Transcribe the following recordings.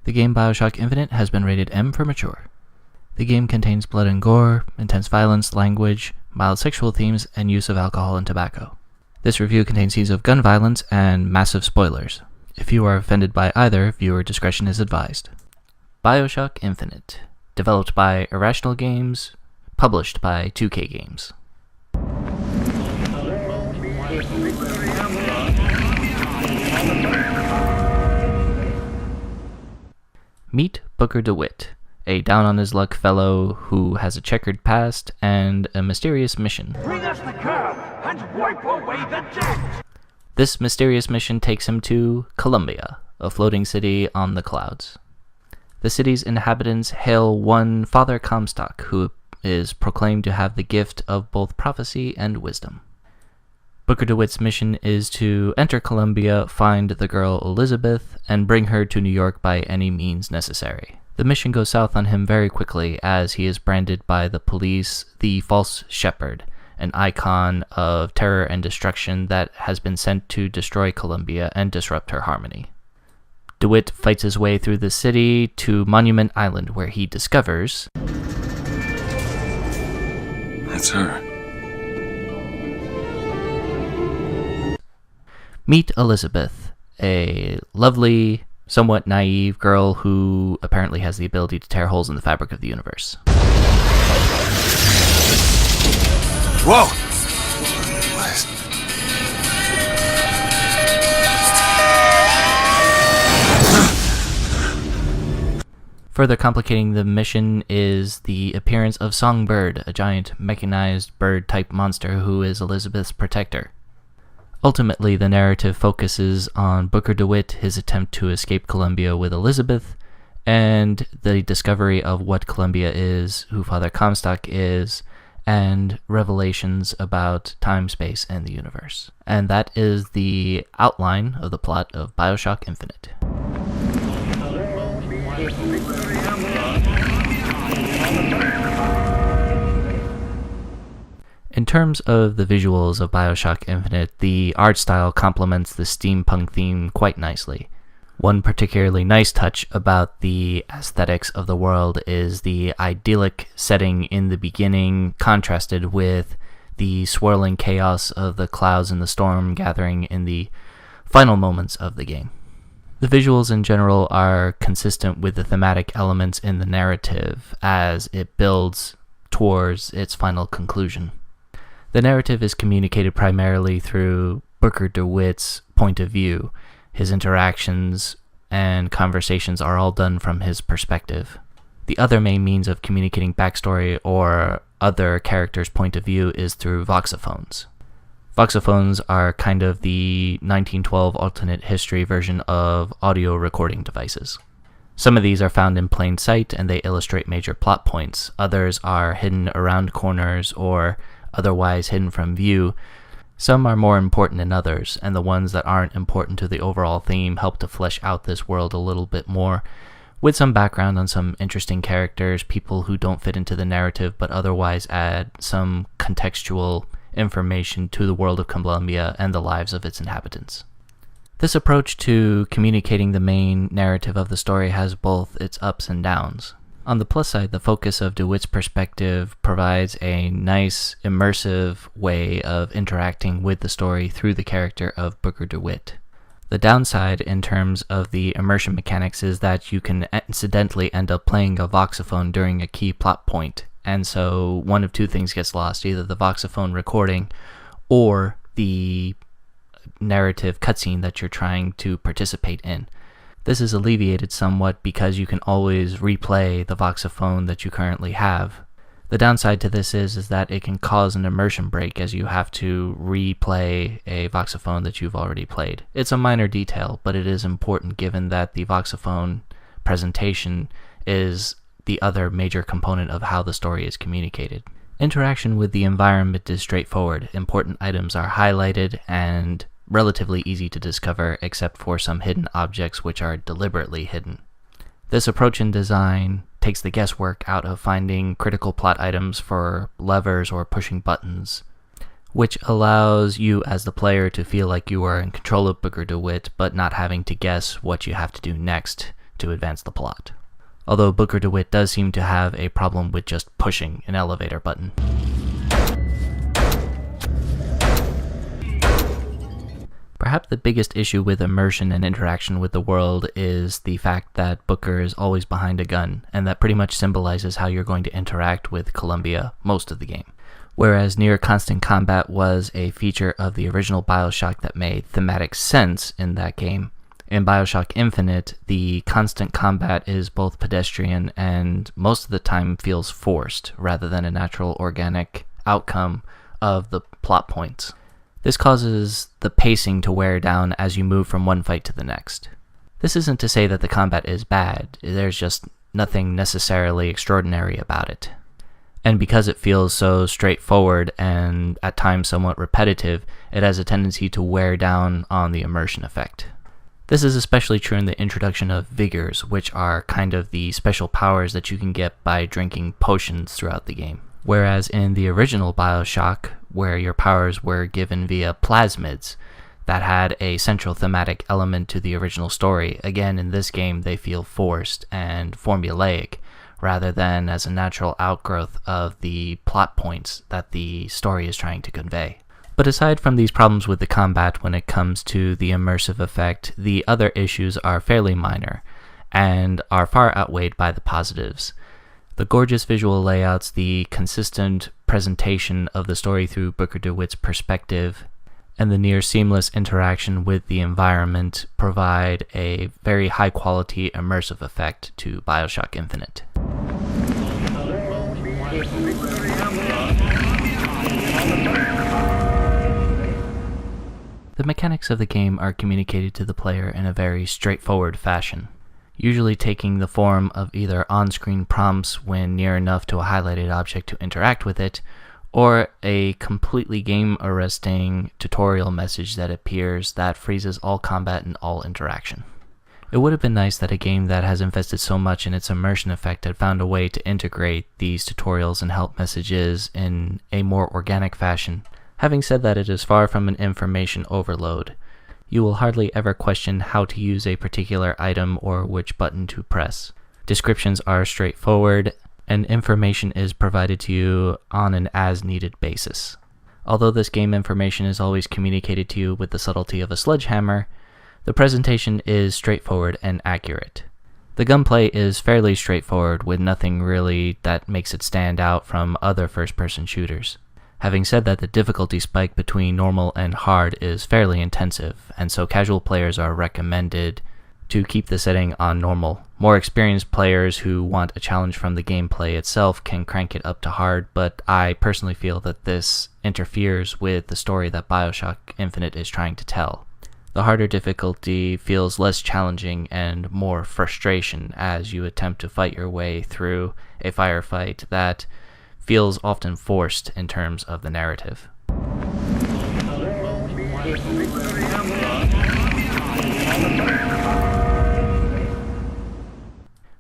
The game Bioshock Infinite has been rated M for mature. The game contains blood and gore, intense violence, language, mild sexual themes, and use of alcohol and tobacco. This review contains scenes of gun violence and massive spoilers. If you are offended by either, viewer discretion is advised. Bioshock Infinite, developed by Irrational Games, published by 2K Games. Meet Booker DeWitt, a down-on-his-luck fellow who has a checkered past and a mysterious mission. Bring us the curb and wipe away the debt! This mysterious mission takes him to Columbia, a floating city on the clouds. The city's inhabitants hail one Father Comstock, who is proclaimed to have the gift of both prophecy and wisdom. Booker DeWitt's mission is to enter Columbia, find the girl Elizabeth, and bring her to New York by any means necessary. The mission goes south on him very quickly as he is branded by the police the False Shepherd, an icon of terror and destruction that has been sent to destroy Columbia and disrupt her harmony. DeWitt fights his way through the city to Monument Island, where he discovers... That's her. Meet Elizabeth, a lovely, somewhat naive girl who apparently has the ability to tear holes in the fabric of the universe. Whoa! Further complicating the mission is the appearance of Songbird, a giant mechanized bird-type monster who is Elizabeth's protector. Ultimately, the narrative focuses on Booker DeWitt, his attempt to escape Columbia with Elizabeth, and the discovery of what Columbia is, who Father Comstock is, and revelations about time, space, and the universe. And that is the outline of the plot of Bioshock Infinite. In terms of the visuals of Bioshock Infinite, the art style complements the steampunk theme quite nicely. One particularly nice touch about the aesthetics of the world is the idyllic setting in the beginning, contrasted with the swirling chaos of the clouds and the storm gathering in the final moments of the game. The visuals in general are consistent with the thematic elements in the narrative as it builds towards its final conclusion. The narrative is communicated primarily through Booker DeWitt's point of view. His interactions and conversations are all done from his perspective. The other main means of communicating backstory or other characters' point of view is through voxophones. Voxophones are kind of the 1912 alternate history version of audio recording devices. Some of these are found in plain sight and they illustrate major plot points. Others are hidden around corners or otherwise hidden from view. Some are more important than others, and the ones that aren't important to the overall theme help to flesh out this world a little bit more, with some background on some interesting characters, people who don't fit into the narrative but otherwise add some contextual information to the world of Columbia and the lives of its inhabitants. This approach to communicating the main narrative of the story has both its ups and downs. On the plus side, the focus of DeWitt's perspective provides a nice, immersive way of interacting with the story through the character of Booker DeWitt. The downside in terms of the immersion mechanics is that you can incidentally end up playing a voxophone during a key plot point, and so one of two things gets lost, either the voxophone recording or the narrative cutscene that you're trying to participate in. This is alleviated somewhat because you can always replay the voxophone that you currently have. The downside to this is that it can cause an immersion break as you have to replay a voxophone that you've already played. It's a minor detail, but it is important given that the voxophone presentation is the other major component of how the story is communicated. Interaction with the environment is straightforward. Important items are highlighted and relatively easy to discover, except for some hidden objects which are deliberately hidden. This approach in design takes the guesswork out of finding critical plot items for levers or pushing buttons, which allows you as the player to feel like you are in control of Booker DeWitt, but not having to guess what you have to do next to advance the plot. Although Booker DeWitt does seem to have a problem with just pushing an elevator button. Perhaps the biggest issue with immersion and interaction with the world is the fact that Booker is always behind a gun, and that pretty much symbolizes how you're going to interact with Columbia most of the game. Whereas near constant combat was a feature of the original Bioshock that made thematic sense in that game, in Bioshock Infinite, the constant combat is both pedestrian and most of the time feels forced, rather than a natural organic outcome of the plot points. This causes the pacing to wear down as you move from one fight to the next. This isn't to say that the combat is bad, there's just nothing necessarily extraordinary about it. And because it feels so straightforward and at times somewhat repetitive, it has a tendency to wear down on the immersion effect. This is especially true in the introduction of vigors, which are kind of the special powers that you can get by drinking potions throughout the game. Whereas in the original Bioshock, where your powers were given via plasmids, that had a central thematic element to the original story, again in this game they feel forced and formulaic, rather than as a natural outgrowth of the plot points that the story is trying to convey. But aside from these problems with the combat when it comes to the immersive effect, the other issues are fairly minor, and are far outweighed by the positives. The gorgeous visual layouts, the consistent presentation of the story through Booker DeWitt's perspective, and the near seamless interaction with the environment provide a very high quality immersive effect to Bioshock Infinite. The mechanics of the game are communicated to the player in a very straightforward fashion, usually taking the form of either on-screen prompts when near enough to a highlighted object to interact with it, or a completely game-arresting tutorial message that appears that freezes all combat and all interaction. It would have been nice that a game that has invested so much in its immersion effect had found a way to integrate these tutorials and help messages in a more organic fashion. Having said that, it is far from an information overload. You will hardly ever question how to use a particular item or which button to press. Descriptions are straightforward, and information is provided to you on an as-needed basis. Although this game information is always communicated to you with the subtlety of a sledgehammer, the presentation is straightforward and accurate. The gunplay is fairly straightforward, with nothing really that makes it stand out from other first-person shooters. Having said that, the difficulty spike between normal and hard is fairly intensive, and so casual players are recommended to keep the setting on normal. More experienced players who want a challenge from the gameplay itself can crank it up to hard, but I personally feel that this interferes with the story that Bioshock Infinite is trying to tell. The harder difficulty feels less challenging and more frustration as you attempt to fight your way through a firefight that feels often forced in terms of the narrative.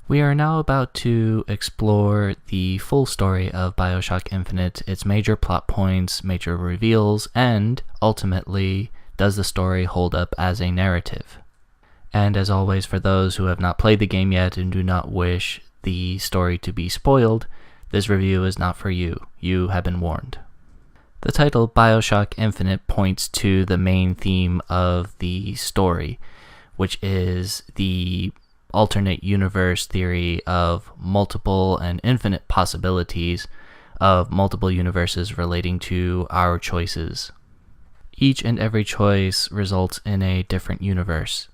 We are now about to explore the full story of Bioshock Infinite, its major plot points, major reveals, and, ultimately, does the story hold up as a narrative? And as always, for those who have not played the game yet and do not wish the story to be spoiled, this review is not for you. You have been warned. The title Bioshock Infinite points to the main theme of the story, which is the alternate universe theory of multiple and infinite possibilities of multiple universes relating to our choices. Each and every choice results in a different universe,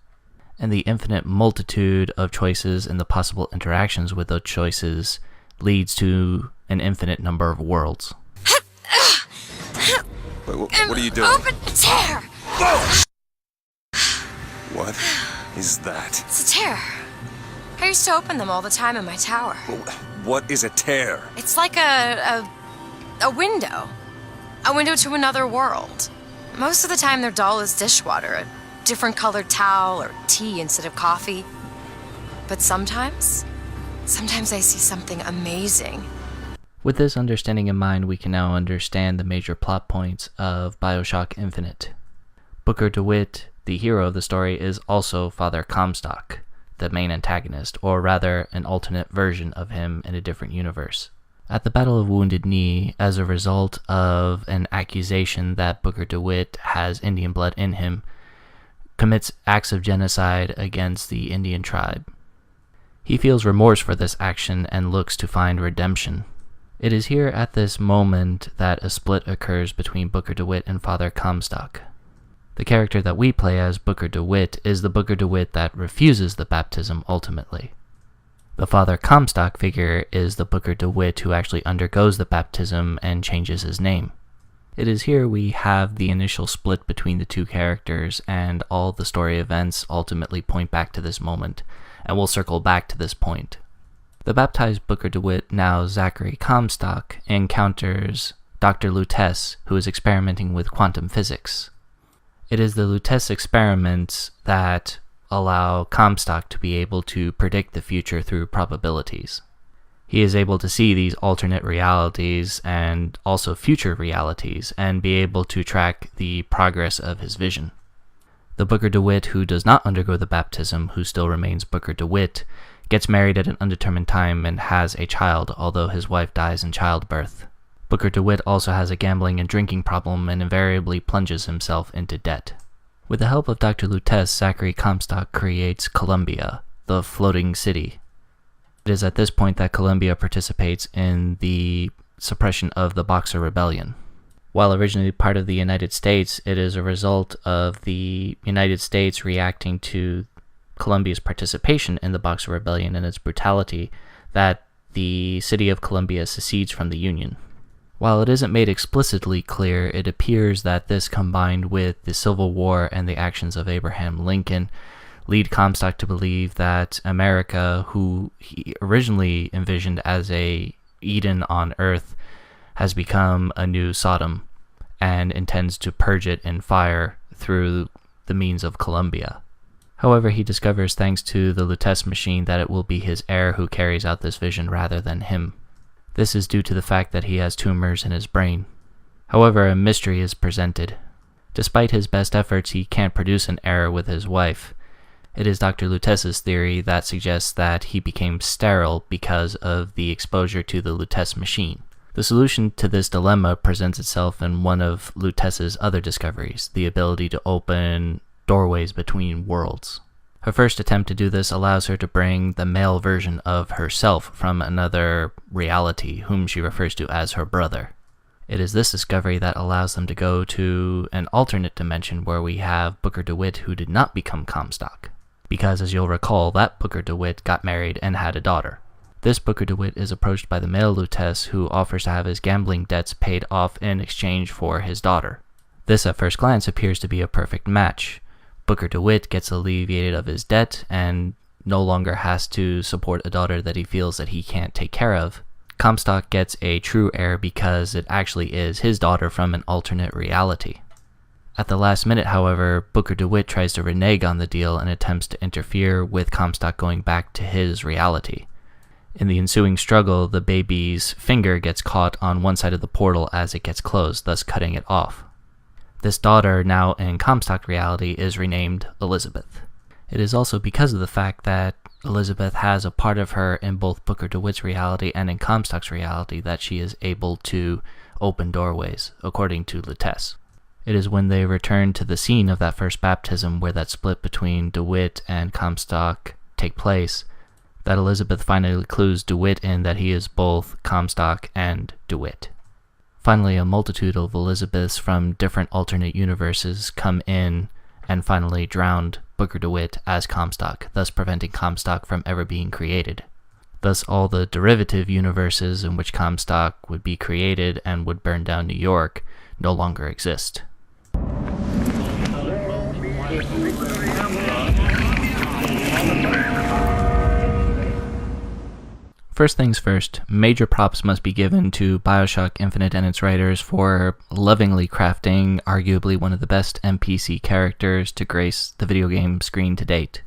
and the infinite multitude of choices and the possible interactions with those choices leads to an infinite number of worlds. Wait, what are you doing? Open a tear! Whoa! What is that? It's a tear. I used to open them all the time in my tower. What is a tear? It's like a window. A window to another world. Most of the time they're dull as dishwater, a different colored towel or tea instead of coffee. But sometimes I see something amazing. With this understanding in mind, we can now understand the major plot points of Bioshock Infinite. Booker DeWitt, the hero of the story, is also Father Comstock, the main antagonist, or rather an alternate version of him in a different universe. At the Battle of Wounded Knee, as a result of an accusation that Booker DeWitt has Indian blood in him, commits acts of genocide against the Indian tribe. He feels remorse for this action and looks to find redemption. It is here at this moment that a split occurs between Booker DeWitt and Father Comstock. The character that we play as, Booker DeWitt, is the Booker DeWitt that refuses the baptism ultimately. The Father Comstock figure is the Booker DeWitt who actually undergoes the baptism and changes his name. It is here we have the initial split between the two characters, and all the story events ultimately point back to this moment, and we'll circle back to this point. The baptized Booker DeWitt, now Zachary Comstock, encounters Dr. Lutece, who is experimenting with quantum physics. It is the Lutece experiments that allow Comstock to be able to predict the future through probabilities. He is able to see these alternate realities and also future realities and be able to track the progress of his vision. The Booker DeWitt who does not undergo the baptism, who still remains Booker DeWitt, gets married at an undetermined time and has a child, although his wife dies in childbirth. Booker DeWitt also has a gambling and drinking problem and invariably plunges himself into debt. With the help of Dr. Lutece, Zachary Comstock creates Columbia, the floating city. It is at this point that Columbia participates in the suppression of the Boxer Rebellion. While originally part of the United States, it is a result of the United States reacting to Columbia's participation in the Boxer Rebellion and its brutality that the city of Columbia secedes from the Union. While it isn't made explicitly clear, it appears that this, combined with the Civil War and the actions of Abraham Lincoln, lead Comstock to believe that America, who he originally envisioned as a Eden on Earth, has become a new Sodom and intends to purge it in fire through the means of Columbia. However, he discovers, thanks to the Lutece machine, that it will be his heir who carries out this vision rather than him. This is due to the fact that he has tumors in his brain. However, a mystery is presented. Despite his best efforts, he can't produce an heir with his wife. It is Dr. Lutece's theory that suggests that he became sterile because of the exposure to the Lutece machine. The solution to this dilemma presents itself in one of Lutece's other discoveries, the ability to open doorways between worlds. Her first attempt to do this allows her to bring the male version of herself from another reality, whom she refers to as her brother. It is this discovery that allows them to go to an alternate dimension where we have Booker DeWitt, who did not become Comstock. Because, as you'll recall, that Booker DeWitt got married and had a daughter. This Booker DeWitt is approached by the male Lutece, who offers to have his gambling debts paid off in exchange for his daughter. This, at first glance, appears to be a perfect match. Booker DeWitt gets alleviated of his debt and no longer has to support a daughter that he feels that he can't take care of. Comstock gets a true heir because it actually is his daughter from an alternate reality. At the last minute, however, Booker DeWitt tries to renege on the deal and attempts to interfere with Comstock going back to his reality. In the ensuing struggle, the baby's finger gets caught on one side of the portal as it gets closed, thus cutting it off. This daughter, now in Comstock reality, is renamed Elizabeth. It is also because of the fact that Elizabeth has a part of her in both Booker DeWitt's reality and in Comstock's reality that she is able to open doorways, according to Lutece. It is when they return to the scene of that first baptism where that split between DeWitt and Comstock take place that Elizabeth finally clues DeWitt in that he is both Comstock and DeWitt. Finally, a multitude of Elizabeths from different alternate universes come in and finally drowned Booker DeWitt as Comstock, thus preventing Comstock from ever being created. Thus, all the derivative universes in which Comstock would be created and would burn down New York no longer exist. First things first, major props must be given to Bioshock Infinite and its writers for lovingly crafting arguably one of the best NPC characters to grace the video game screen to date.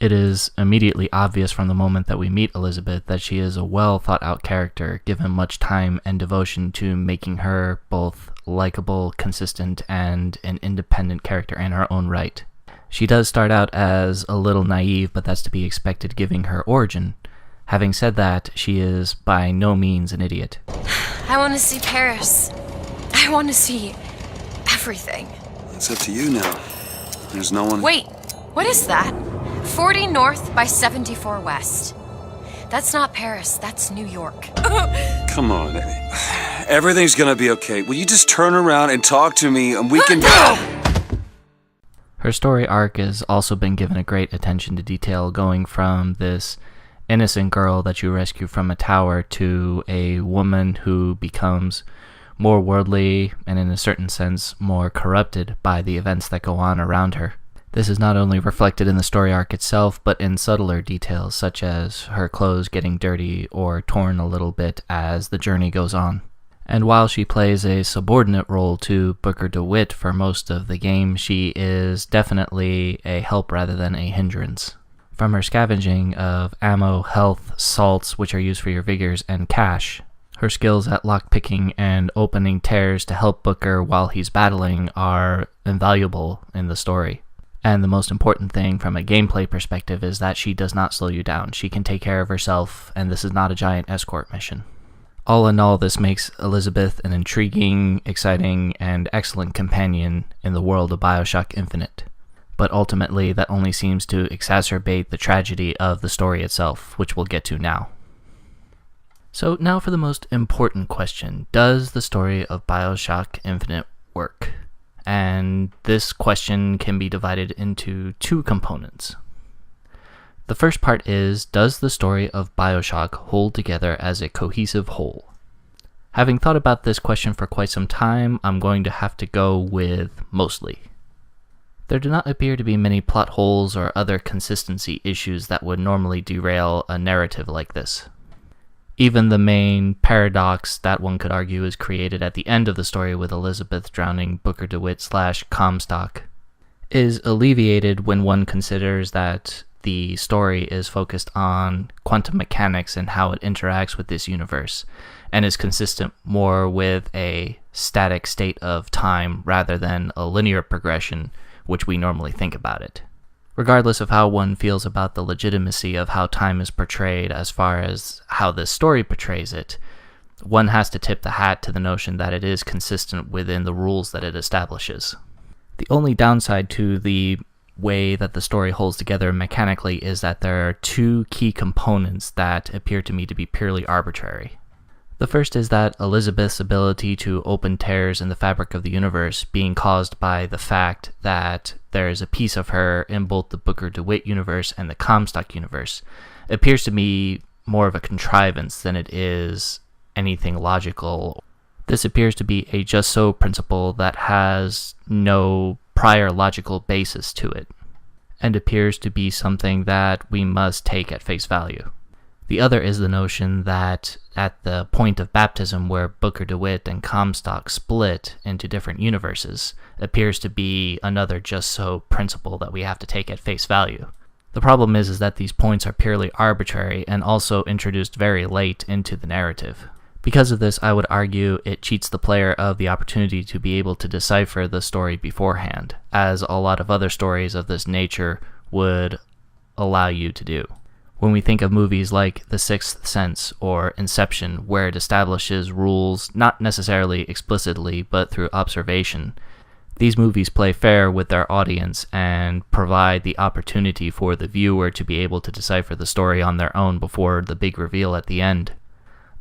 It is immediately obvious from the moment that we meet Elizabeth that she is a well thought out character, given much time and devotion to making her both likable, consistent, and an independent character in her own right. She does start out as a little naive, but that's to be expected given her origin. Having said that, she is by no means an idiot. I want to see Paris. I want to see everything. It's up to you now. There's no one... Wait, what is that? 40 north by 74 west. That's not Paris, that's New York. Come on. Everything's gonna be okay. Will you just turn around and talk to me and we can... Her story arc has also been given a great attention to detail, going from this innocent girl that you rescue from a tower to a woman who becomes more worldly and, in a certain sense, more corrupted by the events that go on around her. This is not only reflected in the story arc itself, but in subtler details such as her clothes getting dirty or torn a little bit as the journey goes on. And while she plays a subordinate role to Booker DeWitt for most of the game, she is definitely a help rather than a hindrance. From her scavenging of ammo, health, salts, which are used for your vigors, and cash, her skills at lockpicking and opening tears to help Booker while he's battling are invaluable in the story. And the most important thing from a gameplay perspective is that she does not slow you down. She can take care of herself, and this is not a giant escort mission. All in all, this makes Elizabeth an intriguing, exciting, and excellent companion in the world of Bioshock Infinite. But ultimately, that only seems to exacerbate the tragedy of the story itself, which we'll get to now. So now for the most important question: does the story of Bioshock Infinite work? And this question can be divided into two components. The first part is, does the story of Bioshock hold together as a cohesive whole? Having thought about this question for quite some time, I'm going to have to go with mostly. There do not appear to be many plot holes or other consistency issues that would normally derail a narrative like this. Even the main paradox that one could argue is created at the end of the story with Elizabeth drowning Booker DeWitt / Comstock is alleviated when one considers that the story is focused on quantum mechanics and how it interacts with this universe, and is consistent more with a static state of time rather than a linear progression, which we normally think about it. Regardless of how one feels about the legitimacy of how time is portrayed as far as how this story portrays it, one has to tip the hat to the notion that it is consistent within the rules that it establishes. The only downside to the way that the story holds together mechanically is that there are two key components that appear to me to be purely arbitrary. The first is that Elizabeth's ability to open tears in the fabric of the universe being caused by the fact that there is a piece of her in both the Booker DeWitt universe and the Comstock universe appears to me more of a contrivance than it is anything logical. This appears to be a just so principle that has no prior logical basis to it, and appears to be something that we must take at face value. The other is the notion that at the point of baptism where Booker DeWitt and Comstock split into different universes appears to be another just so principle that we have to take at face value. The problem is that these points are purely arbitrary and also introduced very late into the narrative. Because of this, I would argue it cheats the player of the opportunity to be able to decipher the story beforehand, as a lot of other stories of this nature would allow you to do. When we think of movies like The Sixth Sense or Inception, where it establishes rules not necessarily explicitly but through observation, these movies play fair with their audience and provide the opportunity for the viewer to be able to decipher the story on their own before the big reveal at the end.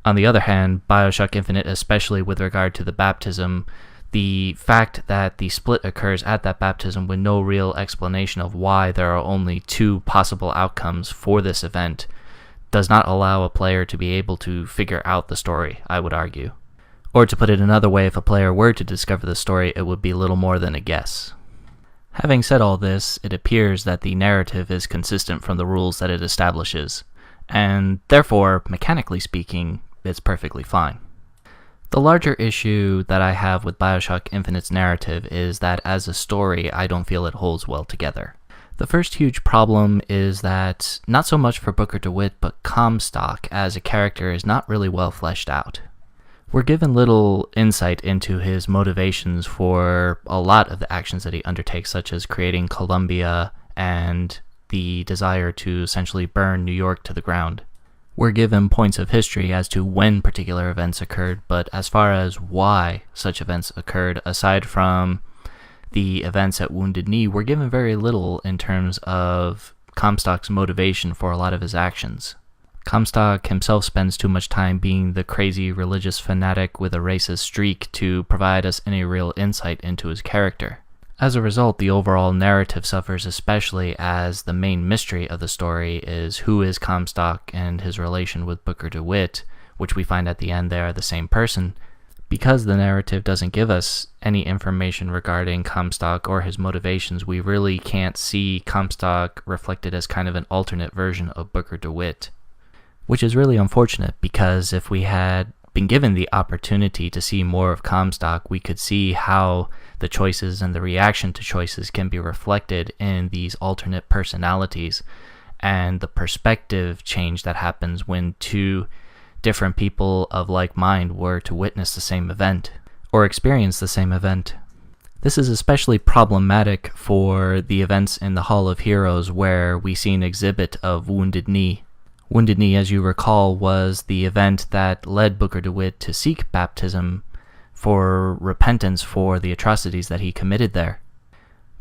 On the other hand, Bioshock Infinite, especially with regard to the baptism, the fact that the split occurs at that baptism with no real explanation of why there are only two possible outcomes for this event does not allow a player to be able to figure out the story, I would argue. Or to put it another way, if a player were to discover the story, it would be little more than a guess. Having said all this, it appears that the narrative is consistent from the rules that it establishes, and therefore, mechanically speaking, it's perfectly fine. The larger issue that I have with Bioshock Infinite's narrative is that as a story, I don't feel it holds well together. The first huge problem is that, not so much for Booker DeWitt, but Comstock as a character is not really well fleshed out. We're given little insight into his motivations for a lot of the actions that he undertakes, such as creating Columbia and the desire to essentially burn New York to the ground. We're given points of history as to when particular events occurred, but as far as why such events occurred, aside from the events at Wounded Knee, we're given very little in terms of Comstock's motivation for a lot of his actions. Comstock himself spends too much time being the crazy religious fanatic with a racist streak to provide us any real insight into his character. As a result, the overall narrative suffers, especially as the main mystery of the story is who is Comstock and his relation with Booker DeWitt, which we find at the end they are the same person. Because the narrative doesn't give us any information regarding Comstock or his motivations, we really can't see Comstock reflected as kind of an alternate version of Booker DeWitt. Which is really unfortunate, because if we had been given the opportunity to see more of Comstock, we could see how the choices and the reaction to choices can be reflected in these alternate personalities, and the perspective change that happens when two different people of like mind were to witness the same event or experience the same event. This is especially problematic for the events in the Hall of Heroes, where we see an exhibit of Wounded Knee. Wounded Knee, as you recall, was the event that led Booker DeWitt to seek baptism for repentance for the atrocities that he committed there.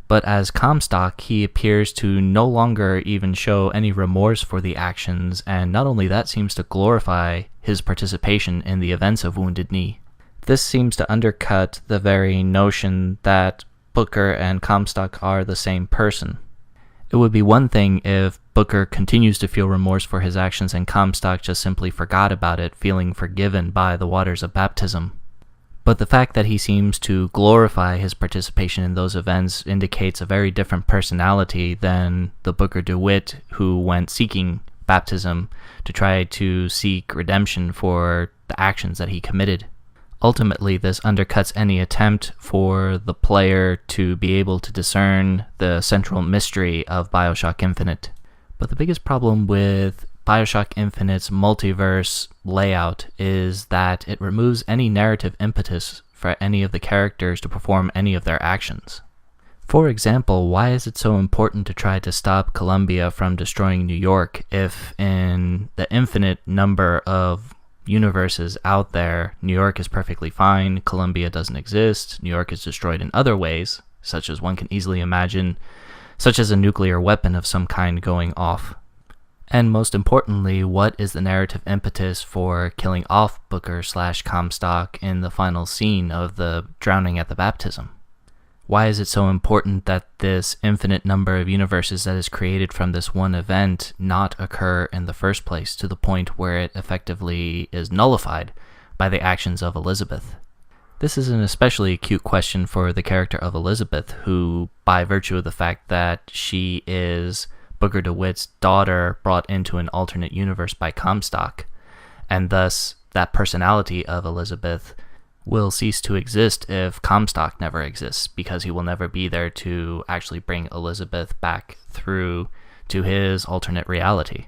But as Comstock, he appears to no longer even show any remorse for the actions, and not only that, seems to glorify his participation in the events of Wounded Knee. This seems to undercut the very notion that Booker and Comstock are the same person. It would be one thing if Booker continues to feel remorse for his actions and Comstock just simply forgot about it, feeling forgiven by the waters of baptism. But the fact that he seems to glorify his participation in those events indicates a very different personality than the Booker DeWitt who went seeking baptism to try to seek redemption for the actions that he committed. Ultimately, this undercuts any attempt for the player to be able to discern the central mystery of Bioshock Infinite. But the biggest problem with Bioshock Infinite's multiverse layout is that it removes any narrative impetus for any of the characters to perform any of their actions. For example, why is it so important to try to stop Columbia from destroying New York if in the infinite number of universes out there, New York is perfectly fine, Columbia doesn't exist, New York is destroyed in other ways, such as one can easily imagine, such as a nuclear weapon of some kind going off? And most importantly, what is the narrative impetus for killing off Booker/Comstock in the final scene of the drowning at the baptism? Why is it so important that this infinite number of universes that is created from this one event not occur in the first place, to the point where it effectively is nullified by the actions of Elizabeth? This is an especially acute question for the character of Elizabeth, who, by virtue of the fact that she is Booker DeWitt's daughter brought into an alternate universe by Comstock, and thus that personality of Elizabeth will cease to exist if Comstock never exists, because he will never be there to actually bring Elizabeth back through to his alternate reality.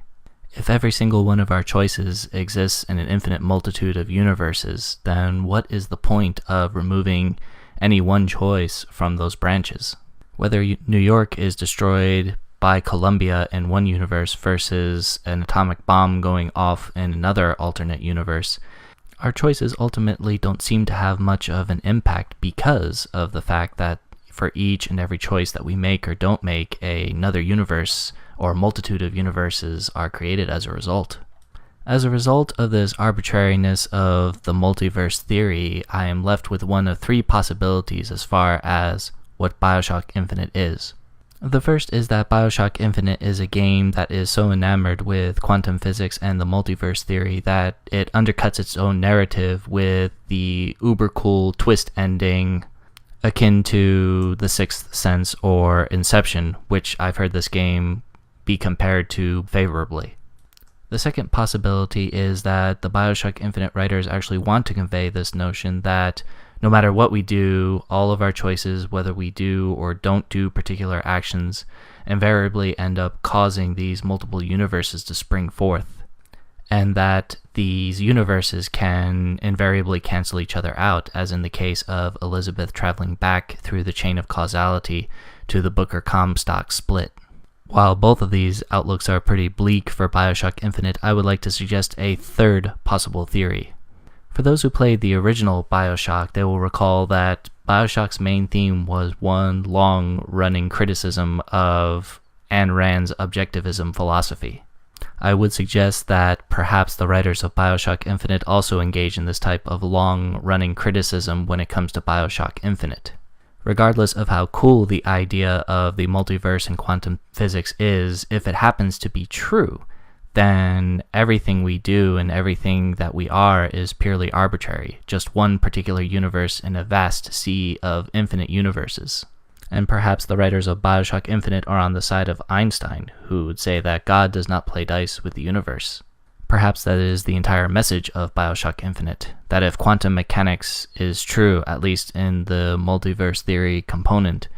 If every single one of our choices exists in an infinite multitude of universes, then what is the point of removing any one choice from those branches? Whether New York is destroyed by Columbia in one universe versus an atomic bomb going off in another alternate universe, our choices ultimately don't seem to have much of an impact, because of the fact that for each and every choice that we make or don't make, another universe or multitude of universes are created as a result. As a result of this arbitrariness of the multiverse theory, I am left with one of three possibilities as far as what Bioshock Infinite is. The first is that Bioshock Infinite is a game that is so enamored with quantum physics and the multiverse theory that it undercuts its own narrative with the uber cool twist ending akin to The Sixth Sense or Inception, which I've heard this game be compared to favorably. The second possibility is that the Bioshock Infinite writers actually want to convey this notion that no matter what we do, all of our choices, whether we do or don't do particular actions, invariably end up causing these multiple universes to spring forth. and that these universes can invariably cancel each other out, as in the case of Elizabeth traveling back through the chain of causality to the Booker-Comstock split. While both of these outlooks are pretty bleak for Bioshock Infinite, I would like to suggest a third possible theory. For those who played the original Bioshock, they will recall that Bioshock's main theme was one long-running criticism of Ayn Rand's objectivism philosophy. I would suggest that perhaps the writers of Bioshock Infinite also engage in this type of long-running criticism when it comes to Bioshock Infinite. Regardless of how cool the idea of the multiverse and quantum physics is, if it happens to be true, then everything we do and everything that we are is purely arbitrary, just one particular universe in a vast sea of infinite universes. And perhaps the writers of Bioshock Infinite are on the side of Einstein, who would say that God does not play dice with the universe. Perhaps that is the entire message of Bioshock Infinite, that if quantum mechanics is true, at least in the multiverse theory component,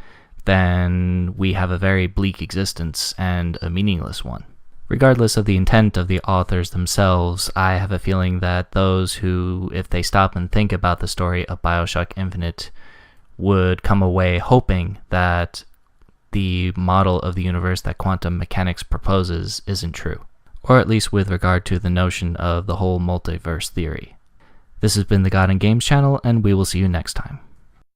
then we have a very bleak existence and a meaningless one. Regardless of the intent of the authors themselves, I have a feeling that those who, if they stop and think about the story of Bioshock Infinite, would come away hoping that the model of the universe that quantum mechanics proposes isn't true, or at least with regard to the notion of the whole multiverse theory. This has been the God and Games channel, and we will see you next time.